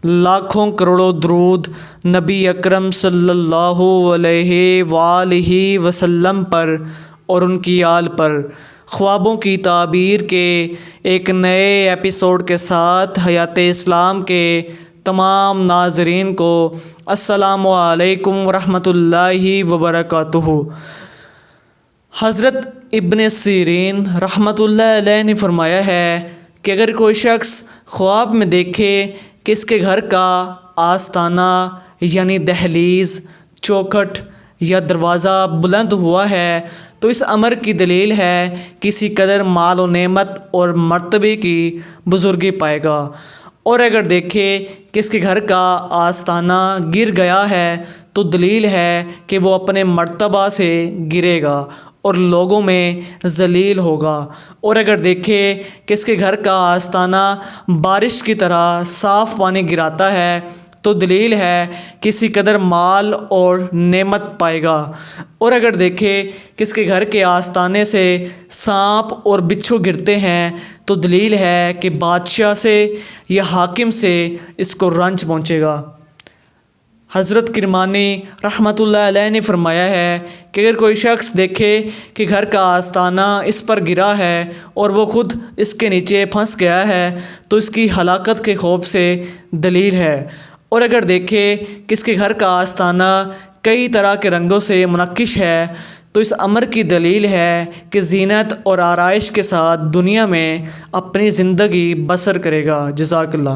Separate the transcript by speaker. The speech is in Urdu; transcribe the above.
Speaker 1: لاکھوں کروڑوں درود نبی اکرم صلی اللہ علیہ وآلہ وسلم پر اور ان کی آل پر۔ خوابوں کی تعبیر کے ایک نئے ایپیسوڈ کے ساتھ حیات اسلام کے تمام ناظرین کو السلام علیکم ورحمۃ اللہ وبرکاتہ۔ حضرت ابن سیرین رحمۃ اللہ علیہ نے فرمایا ہے کہ اگر کوئی شخص خواب میں دیکھے کہ اس کے گھر کا آستانہ یعنی دہلیز، چوکھٹ یا دروازہ بلند ہوا ہے تو اس امر کی دلیل ہے کسی قدر مال و نعمت اور مرتبے کی بزرگی پائے گا، اور اگر دیکھے کہ اس کے گھر کا آستانہ گر گیا ہے تو دلیل ہے کہ وہ اپنے مرتبہ سے گرے گا اور لوگوں میں ذلیل ہوگا، اور اگر دیکھے کہ اس کے گھر کا آستانہ بارش کی طرح صاف پانی گراتا ہے تو دلیل ہے کسی قدر مال اور نعمت پائے گا، اور اگر دیکھے کہ اس کے گھر کے آستانے سے سانپ اور بچھو گرتے ہیں تو دلیل ہے کہ بادشاہ سے یا حاکم سے اس کو رنج پہنچے گا۔ حضرت کرمانی رحمۃ اللہ علیہ نے فرمایا ہے کہ اگر کوئی شخص دیکھے کہ گھر کا آستانہ اس پر گرا ہے اور وہ خود اس کے نیچے پھنس گیا ہے تو اس کی ہلاکت کے خوف سے دلیل ہے، اور اگر دیکھے کہ اس کے گھر کا آستانہ کئی طرح کے رنگوں سے منقش ہے تو اس امر کی دلیل ہے کہ زینت اور آرائش کے ساتھ دنیا میں اپنی زندگی بسر کرے گا۔ جزاک اللہ۔